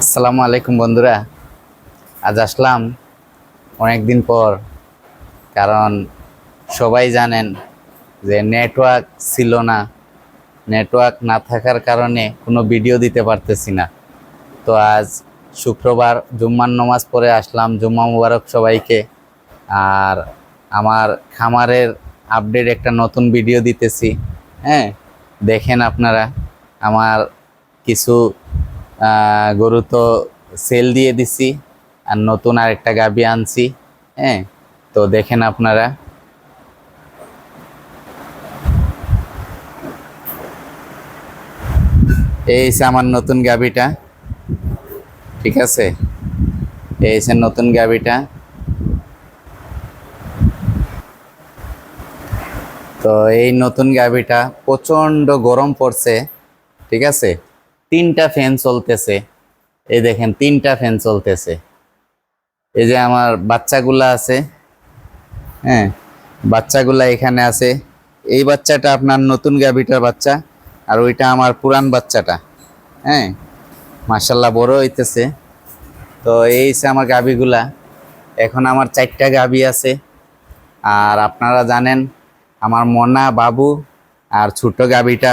আসসালামু আলাইকুম বন্ধুরা। আজ আসলাম অনেক দিন পর। কারণ সবাই জানেন যে নেটওয়ার্ক ছিল না। নেটওয়ার্ক না থাকার কারণে কোনো ভিডিও দিতে পারতেছি না। তো আজ শুক্রবার জুম্মার নামাজ পড়ে আসলাম। জুম্মা মুবারক সবাইকে। আর আমার খামারের আপডেট একটা নতুন ভিডিও দিতেছি। হ্যাঁ, দেখেন আপনারা। আমার কিছু গরু তো সেল দিয়ে দিছি, আর নতুন আরেকটা গাভী আনছি। হ্যাঁ, তো দেখেন আপনারা। এই হচ্ছে আমার নতুন গাভীটা। ঠিক আছে, এই হচ্ছে নতুন গাভীটা। তো এই নতুন গাভীটা প্রচন্ড গরম পড়ছে। ঠিক আছে, 3টা ফ্যান চলতেছে। এই দেখেন 3টা ফ্যান চলতেছে। এই যে আমার বাচ্চাগুলা আছে। হ্যাঁ, বাচ্চাগুলা এখানে আছে। এই বাচ্চাটা আপনার নতুন গাভীটার বাচ্চা, আর ওইটা আমার পুরান বাচ্চাটা। হ্যাঁ, মাশাল্লাহ বড় হইতেছে। তো এই হচ্ছে আমার গাভীগুলা। এখন আমার 4টা গাভী আছে। আর আপনারা জানেন আমার মনা বাবু আর ছোট গাভীটা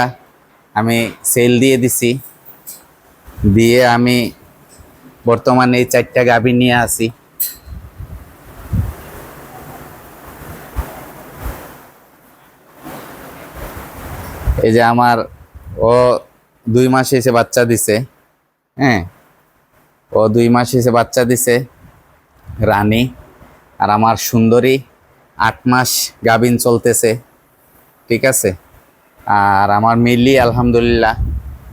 আমি সেল দিয়ে দিছি। দিয়ে আমি বর্তমানে এই 4টা গাভী নিয়ে আসি। এই যে আমার ও 2 মাস এসে বাচ্চা দিছে। হ্যাঁ, ও 2 মাস এসে বাচ্চা দিছে, রানী। আর আমার সুন্দরী 8 মাস গাভিন চলতেছে। ঠিক আছে। আর আমার মিলি আলহামদুলিল্লাহ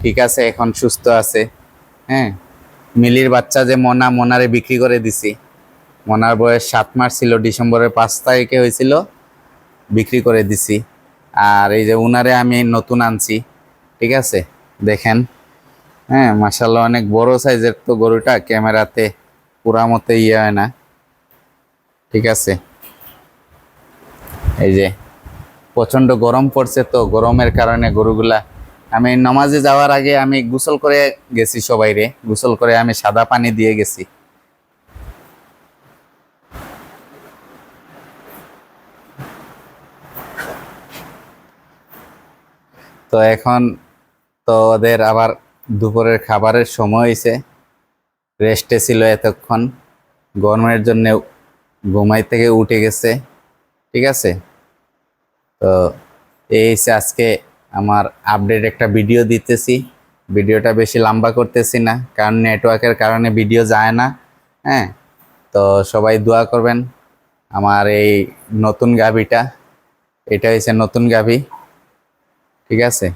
ঠিক আছে, এখন সুস্থ আছে। হ্যাঁ, মিলির বাচ্চা যে মনারে বিক্রি করে দিছি। মনার বয়স 7 মাস ছিল, ডিসেম্বরের 5 তারিখে হয়েছিল, বিক্রি করে দিছি। আর এই যে উনারে আমি নতুন আনছি। ঠিক আছে, দেখেন। হ্যাঁ, মাশাআল্লাহ অনেক বড় সাইজের তো গরুটা, ক্যামেরাতে পুরা মতে হয় না। ঠিক আছে, এই যে প্রচন্ড গরম পড়ছে, তো গরমের কারণে গরুগুলা আমি নামাজে যাওয়ার আগে আমি গোসল করে গেছি। সবাইরে গোসল করে আমি সাদা পানি দিয়ে গেছি। তো এখন তো ওদের আবার দুপুরের খাবারের সময় হয়েছে। রেস্টে ছিল এতক্ষণ, গরমের জন্য ঘুমাই থেকে উঠে গেছে। ঠিক আছে। তো এই হচ্ছে আজকে আমার আপডেট একটা ভিডিও দিতেছি। ভিডিওটা বেশি লম্বা করতেছি না, কারণ নেটওয়ার্কের কারণে ভিডিও যায় না। হ্যাঁ, তো সবাই দোয়া করবেন। আমার এই নতুন গাভীটা, এটা হচ্ছে নতুন গাভী। ঠিক আছে,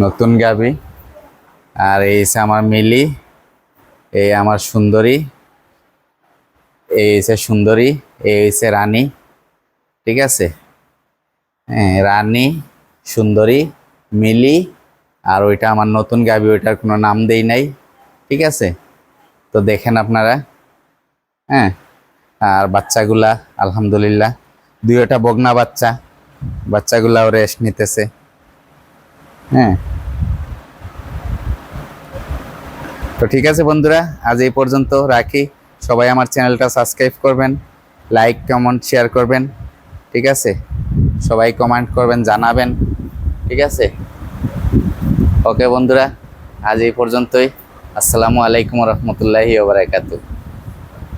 নতুন গাভী। আর এই হচ্ছে আমার মিলি, এই আমার সুন্দরী, এই হচ্ছে সুন্দরী, এই হচ্ছে রানী। ঠিক আছে। হ্যাঁ, রানী, সুন্দরী, মিলি। আর ওইটা আমার নতুন গাভী, ওইটার কোনো নাম দেই নাই। ঠিক আছে, তো দেখেন আপনারা। হ্যাঁ, আর বাচ্চাগুলা আলহামদুলিল্লাহ 2টা বগনা বাচ্চা। বাচ্চাগুলাও রেস্ট নিতেছে। হ্যাঁ, তো ঠিক আছে বন্ধুরা, আজ এই পর্যন্ত রাখি। সবাই আমার চ্যানেলটা সাবস্ক্রাইব করবেন, লাইক কমেন্ট শেয়ার করবেন। ঠিক আছে, সবাই কমেন্ট করবেন, জানাবেন। ঠিক আছে, ওকে বন্ধুরা, আজ এই পর্যন্তই। আসসালামু আলাইকুম রহমতুল্লাহি ওয়া বারাকাতুহু।